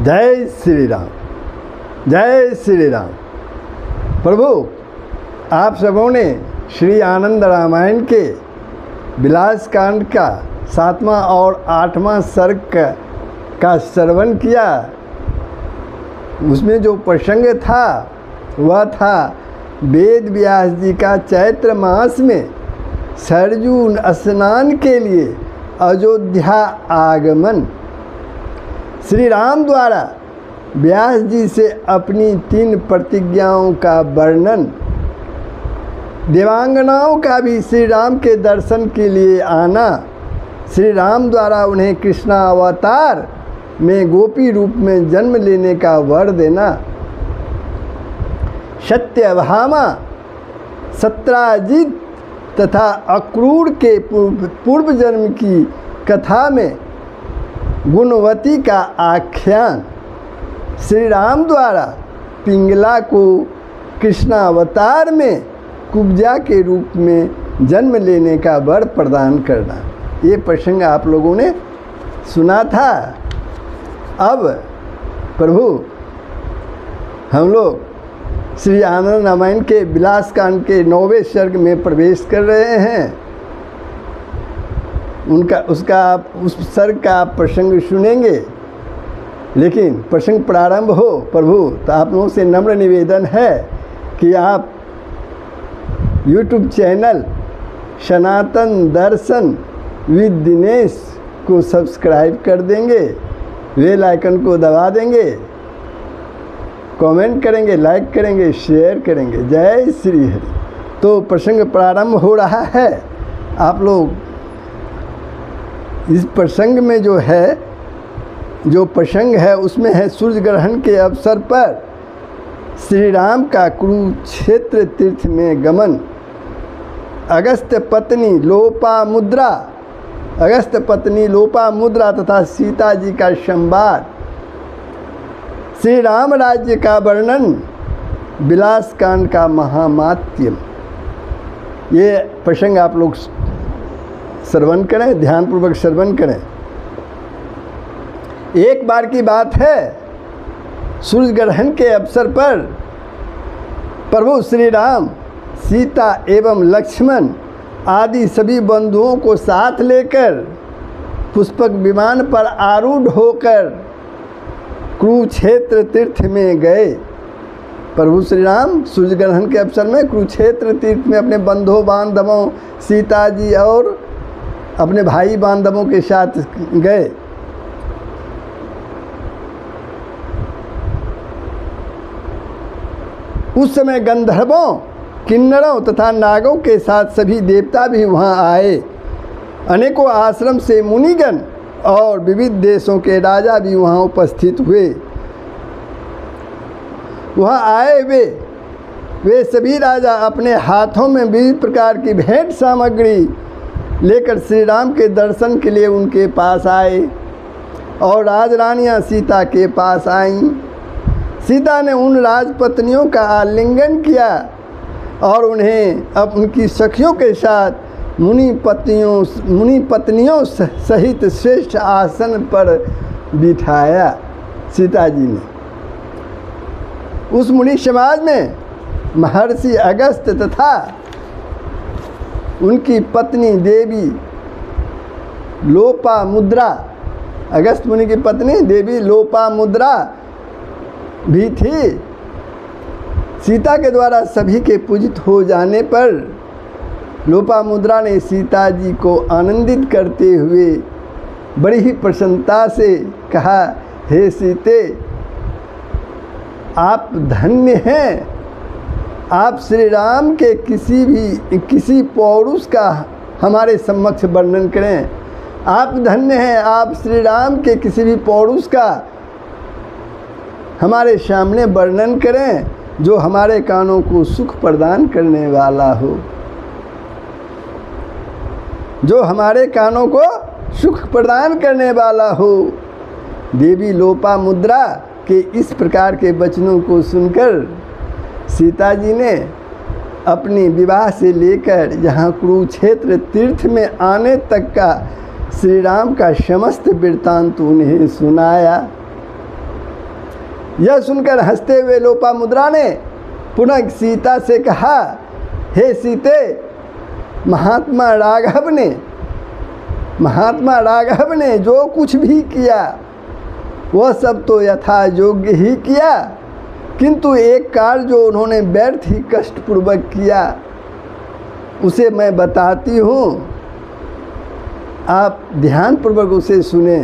जय श्री राम, जय श्री राम। प्रभु, आप सबों ने श्री आनंद रामायण के विलास कांड का 7वां और 8वां सर्ग का श्रवण किया। उसमें जो प्रसंग था वह था वेद व्यास जी का चैत्र मास में सरजू स्नान के लिए अयोध्या आगमन। श्री राम द्वारा व्यास जी से अपनी 3 प्रतिज्ञाओं का वर्णन, देवांगनाओं का भी श्री राम के दर्शन के लिए आना, श्री राम द्वारा उन्हें कृष्णा अवतार में गोपी रूप में जन्म लेने का वर देना, सत्यभामा, सत्राजित तथा अक्रूर के पूर्व जन्म की कथा में गुणवती का आख्यान, श्री राम द्वारा पिंगला को कृष्णावतार में कुब्जा के रूप में जन्म लेने का वर प्रदान करना, ये प्रसंग आप लोगों ने सुना था। अब प्रभु हम लोग श्री आनंद रामायण के विलास कांड के 9वें सर्ग में प्रवेश कर रहे हैं। उस सर्ग का आप प्रसंग सुनेंगे, लेकिन प्रसंग प्रारंभ हो प्रभु तो आप लोगों से नम्र निवेदन है कि आप YouTube channel Sanatan Darshan with Dinesh को सब्सक्राइब कर देंगे, बेल आइकन को दबा देंगे, कमेंट करेंगे, लाइक करेंगे, शेयर करेंगे। जय श्री हरि। तो प्रसंग प्रारंभ हो रहा है। आप लोग इस प्रसंग में जो प्रसंग है उसमें है सूर्य ग्रहण के अवसर पर श्री राम का कुरुक्षेत्र तीर्थ में गमन, अगस्त पत्नी लोपामुद्रा तथा सीता जी का संवाद, श्री राम राज्य का वर्णन, विलास कांड का महामात्यम। ये प्रसंग आप लोग श्रवण करें, ध्यानपूर्वक श्रवण करें। एक बार की बात है, सूर्य ग्रहण के अवसर पर प्रभु श्री राम सीता एवं लक्ष्मण आदि सभी बंधुओं को साथ लेकर पुष्पक विमान पर आरूढ़ होकर कुरुक्षेत्र तीर्थ में गए। प्रभु श्री राम सूर्य ग्रहण के अवसर में कुरुक्षेत्र तीर्थ में अपने बंधु बांधवों, सीता जी और अपने भाई बांधवों के साथ गए। उस समय गंधर्वों, किन्नरों तथा नागों के साथ सभी देवता भी वहां आए। अनेकों आश्रम से मुनिगण और विविध देशों के राजा भी वहां उपस्थित हुए। वहां आए वे सभी राजा अपने हाथों में विविध प्रकार की भेंट सामग्री लेकर श्री राम के दर्शन के लिए उनके पास आए और राजरानियां सीता के पास आईं। सीता ने उन राजपत्नियों का आलिंगन किया और उन्हें अब उनकी सखियों के साथ मुनि पत्नियों सहित श्रेष्ठ आसन पर बिठाया। सीता जी ने उस मुनि समाज में महर्षि अगस्त तथा उनकी पत्नी देवी लोपामुद्रा, अगस्त मुनि की पत्नी देवी लोपामुद्रा भी थी। सीता के द्वारा सभी के पूजित हो जाने पर लोपामुद्रा ने सीता जी को आनंदित करते हुए बड़ी ही प्रसन्नता से कहा, हे सीते, आप धन्य हैं। आप श्री राम के किसी पौरुष का हमारे समक्ष वर्णन करें। आप धन्य हैं, आप श्री राम के किसी भी पौरुष का हमारे सामने वर्णन करें जो हमारे कानों को सुख प्रदान करने वाला हो, जो हमारे कानों को सुख प्रदान करने वाला हो। देवी लोपामुद्रा के इस प्रकार के वचनों को सुनकर सीता जी ने अपनी विवाह से लेकर यहाँ कुरुक्षेत्र तीर्थ में आने तक का श्री राम का समस्त वृत्तांत उन्हें सुनाया। यह सुनकर हंसते हुए लोपामुद्रा ने पुनः सीता से कहा, हे सीते, महात्मा राघव ने जो कुछ भी किया वह सब तो यथा योग्य ही किया, किंतु एक कार्य जो उन्होंने व्यर्थ ही कष्टपूर्वक किया उसे मैं बताती हूँ, आप ध्यानपूर्वक उसे सुने।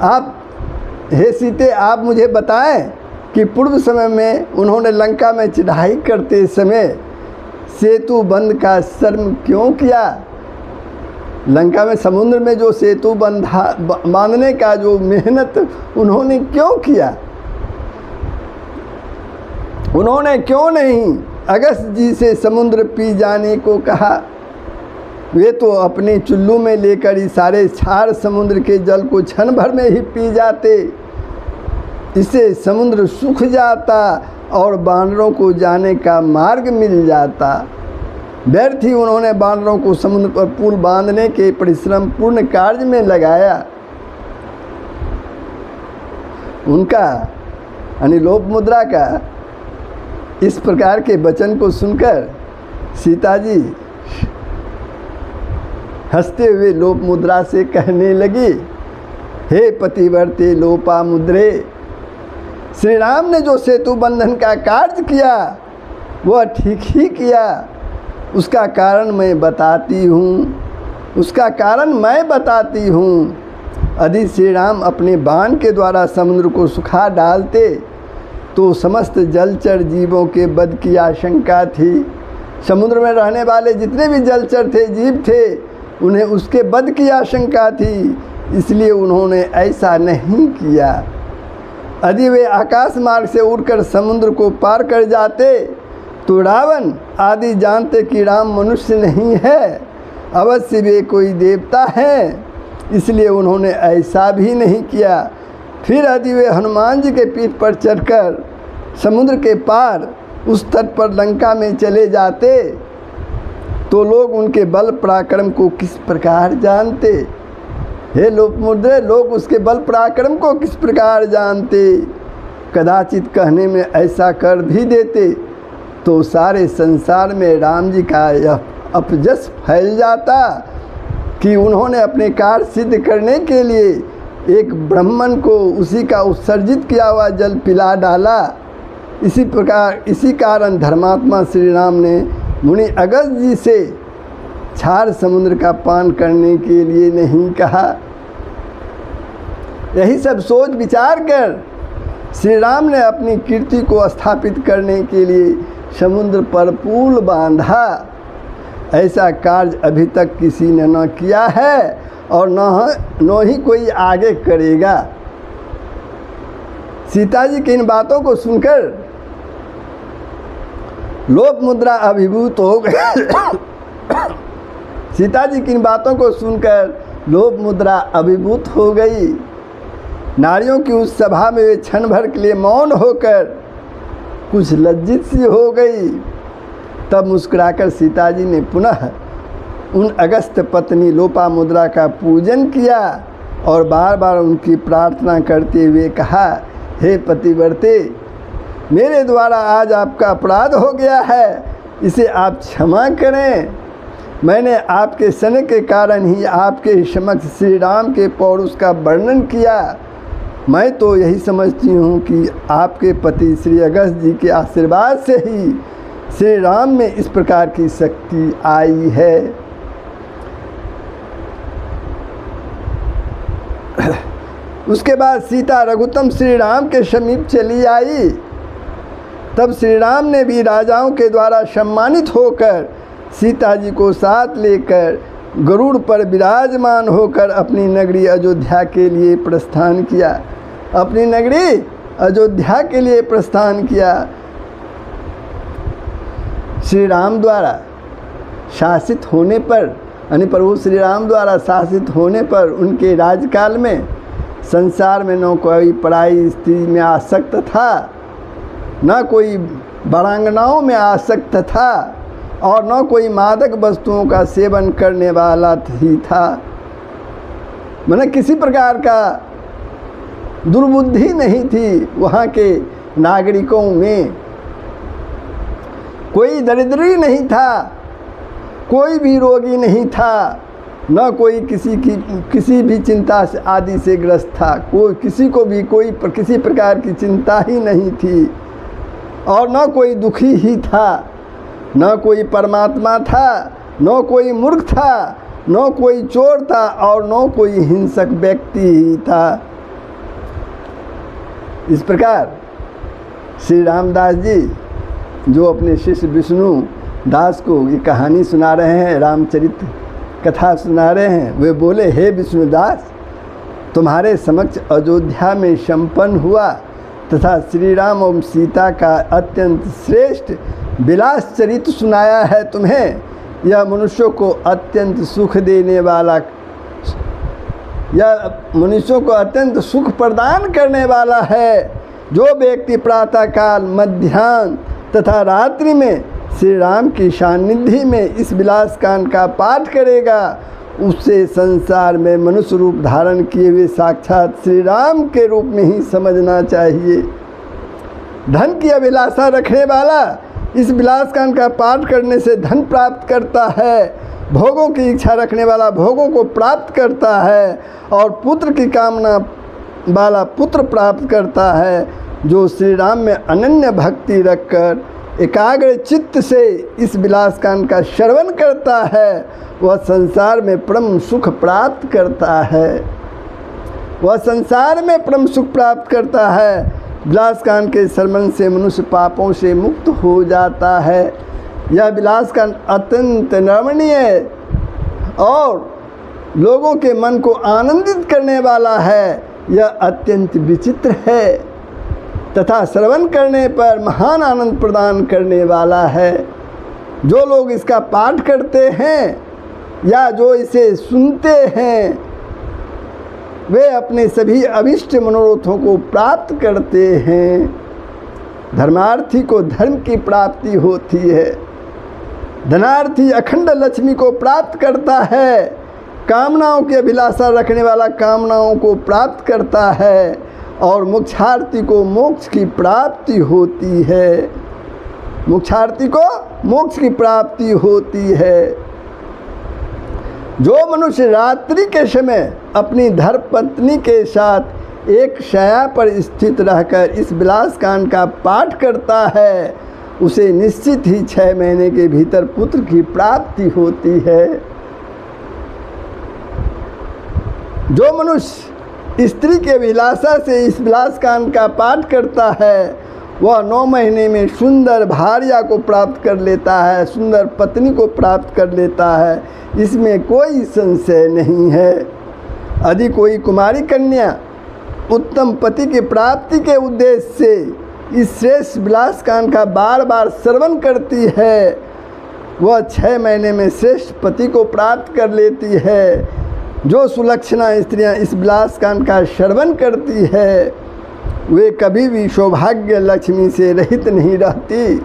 आप, हे सीते, आप मुझे बताएं कि पूर्व समय में उन्होंने लंका में चढ़ाई करते समय सेतु बंध का श्रम क्यों किया? लंका में समुद्र में जो सेतु बांधने का जो मेहनत उन्होंने क्यों किया? उन्होंने क्यों नहीं अगस्त जी से समुद्र पी जाने को कहा? वे तो अपने चुल्लू में लेकर ही सारे क्षार समुद्र के जल को क्षण भर में ही पी जाते। इससे समुद्र सूख जाता और बानरों को जाने का मार्ग मिल जाता। व्यर्थ ही उन्होंने बानरों को समुद्र पर पुल बांधने के परिश्रम पूर्ण कार्य में लगाया। उनका यानी लोपामुद्रा का इस प्रकार के वचन को सुनकर सीता जी हंसते हुए लोपामुद्रा से कहने लगी, हे पतिव्रते लोपामुद्रे, श्री राम ने जो सेतु बंधन का कार्य किया वह ठीक ही किया। उसका कारण मैं बताती हूँ। यदि श्री राम अपने बाण के द्वारा समुद्र को सुखा डालते तो समस्त जलचर जीवों के वध की आशंका थी। समुद्र में रहने वाले जितने भी जलचर थे, जीव थे, उन्हें उसके वध की आशंका थी, इसलिए उन्होंने ऐसा नहीं किया। यदि वे आकाश मार्ग से उड़कर समुद्र को पार कर जाते तो रावण आदि जानते कि राम मनुष्य नहीं है, अवश्य वे कोई देवता हैं, इसलिए उन्होंने ऐसा भी नहीं किया। फिर यदि वे हनुमान जी के पीठ पर चढ़कर समुद्र के पार उस तट पर लंका में चले जाते तो लोग उनके बल पराक्रम को किस प्रकार जानते? हे लोपामुद्रे, लोग उसके बल पराक्रम को किस प्रकार जानते? कदाचित कहने में ऐसा कर भी देते तो सारे संसार में राम जी का यह अपजस फैल जाता कि उन्होंने अपने कार्य सिद्ध करने के लिए एक ब्राह्मण को उसी का उत्सर्जित किया हुआ जल पिला डाला। इसी कारण धर्मात्मा श्री राम ने मुनि अगस्त जी से क्षार समुद्र का पान करने के लिए नहीं कहा। यही सब सोच विचार कर श्री राम ने अपनी कीर्ति को स्थापित करने के लिए समुद्र पर पुल बांधा। ऐसा कार्य अभी तक किसी ने न किया है और न ही कोई आगे करेगा। सीता जी की इन बातों को सुनकर लोपामुद्रा अभिभूत हो गई। सीता जी की इन बातों को सुनकर लोपामुद्रा अभिभूत हो गई। नारियों की उस सभा में वे क्षण भर के लिए मौन होकर कुछ लज्जित सी हो गई। तब मुस्कुराकर सीता जी ने पुनः उन अगस्त पत्नी लोपामुद्रा का पूजन किया और बार बार उनकी प्रार्थना करते हुए कहा, हे पतिव्रते, मेरे द्वारा आज आपका अपराध हो गया है, इसे आप क्षमा करें। मैंने आपके स्नेह के कारण ही आपके समक्ष श्री राम के पौरुष का वर्णन किया। मैं तो यही समझती हूँ कि आपके पति श्री अगस्त जी के आशीर्वाद से ही श्री राम में इस प्रकार की शक्ति आई है। उसके बाद सीता रघुत्तम श्री राम के समीप चली आई। तब श्री राम ने भी राजाओं के द्वारा सम्मानित होकर सीता जी को साथ लेकर गरुड़ पर विराजमान होकर अपनी नगरी अयोध्या के लिए प्रस्थान किया। अपनी नगरी अयोध्या के लिए प्रस्थान किया। श्री राम द्वारा शासित होने पर, यानी प्रभु श्री राम द्वारा शासित होने पर उनके राजकाल में संसार में न कोई पराई स्त्री में आसक्त था, न कोई बरांगनाओं में आसक्त था और न कोई मादक वस्तुओं का सेवन करने वाला ही था। मैंने किसी प्रकार का दुर्बुद्धि नहीं थी वहाँ के नागरिकों में। कोई दरिद्री नहीं था, कोई भी रोगी नहीं था, न कोई किसी भी चिंता आदि से ग्रस्त था। कोई किसी को भी किसी प्रकार की चिंता ही नहीं थी, और न कोई दुखी ही था, न कोई परमात्मा था, न कोई मूर्ख था, न कोई चोर था, और न कोई हिंसक व्यक्ति ही था। इस प्रकार श्री रामदास जी जो अपने शिष्य विष्णु दास को ये कहानी सुना रहे हैं, रामचरित कथा सुना रहे हैं, वे बोले, हे विष्णुदास, तुम्हारे समक्ष अयोध्या में संपन्न हुआ तथा श्री राम एवं सीता का अत्यंत श्रेष्ठ विलास चरित्र सुनाया है तुम्हें। यह मनुष्यों को अत्यंत सुख देने वाला, यह मनुष्यों को अत्यंत सुख प्रदान करने वाला है। जो व्यक्ति प्रातःकाल, मध्याह्न तथा रात्रि में श्री राम की सानिध्य में इस विलास कांड का पाठ करेगा, उससे संसार में मनुष्य रूप धारण किए हुए साक्षात श्री राम के रूप में ही समझना चाहिए। धन की अभिलाषा रखने वाला इस विलास कांड का पाठ करने से धन प्राप्त करता है, भोगों की इच्छा रखने वाला भोगों को प्राप्त करता है, और पुत्र की कामना वाला पुत्र प्राप्त करता है। जो श्री राम में अनन्य भक्ति रखकर एकाग्र चित्त से इस विलास कांड का श्रवण करता है, वह संसार में परम सुख प्राप्त करता है। वह संसार में परम सुख प्राप्त करता है। विलास कांड के श्रवण से मनुष्य पापों से मुक्त हो जाता है। यह विलास कांड अत्यंत रमणीय और लोगों के मन को आनंदित करने वाला है। यह अत्यंत विचित्र है तथा श्रवण करने पर महान आनंद प्रदान करने वाला है। जो लोग इसका पाठ करते हैं या जो इसे सुनते हैं, वे अपने सभी अभिष्ट मनोरथों को प्राप्त करते हैं। धर्मार्थी को धर्म की प्राप्ति होती है। धनार्थी अखंड लक्ष्मी को प्राप्त करता है। कामनाओं की अभिलाषा रखने वाला कामनाओं को प्राप्त करता है, और मोक्षार्थी को मोक्ष की प्राप्ति होती है। मोक्षार्थी को मोक्ष की प्राप्ति होती है। जो मनुष्य रात्रि के समय अपनी धर्मपत्नी के साथ एक शैया पर स्थित रहकर इस विलास कांड का पाठ करता है, उसे निश्चित ही 6 महीने के भीतर पुत्र की प्राप्ति होती है। जो मनुष्य स्त्री के अभिलाषा से इस विलास कांड का पाठ करता है, वह 9 महीने में सुंदर भार्या को प्राप्त कर लेता है, सुंदर पत्नी को प्राप्त कर लेता है। इसमें कोई संशय नहीं है। यदि कोई कुमारी कन्या उत्तम पति की प्राप्ति के उद्देश्य से इस श्रेष्ठ विलास कांड का बार बार श्रवण करती है, वह 6 महीने में श्रेष्ठ पति को प्राप्त कर लेती है। जो सुलक्षणा स्त्रियां इस विलास कांड का श्रवण करती है, वे कभी भी सौभाग्य लक्ष्मी से रहित नहीं रहती।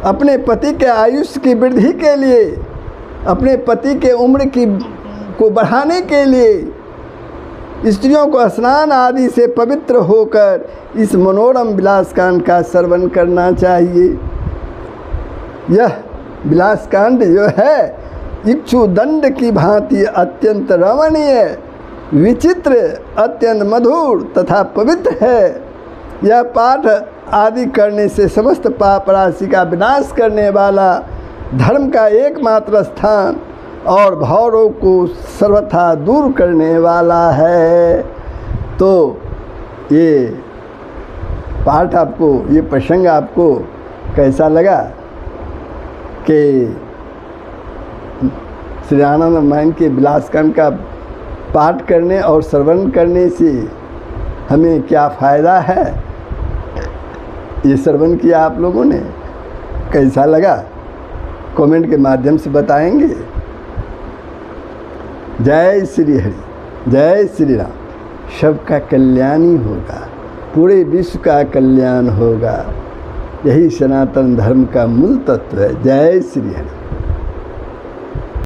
अपने पति के आयुष्य की वृद्धि के लिए, अपने पति के उम्र को बढ़ाने के लिए स्त्रियों को स्नान आदि से पवित्र होकर इस मनोरम विलास कांड का श्रवण करना चाहिए। यह विलास कांड जो है इक्षु दंड की भांति अत्यंत रमणीय, विचित्र, अत्यंत मधुर तथा पवित्र है। यह पाठ आदि करने से समस्त पाप राशि का विनाश करने वाला, धर्म का एकमात्र स्थान और भवरोग को सर्वथा दूर करने वाला है। तो ये पाठ आपको, ये प्रसंग आपको कैसा लगा कि श्री आनंद रामायण के विलास कांड का पाठ करने और श्रवण करने से हमें क्या फ़ायदा है, ये श्रवण किया आप लोगों ने, कैसा लगा कमेंट के माध्यम से बताएंगे। जय श्री हरि, जय श्री राम। सबका कल्याण ही होगा, पूरे विश्व का कल्याण होगा। यही सनातन धर्म का मूल तत्व है। जय श्री हरि।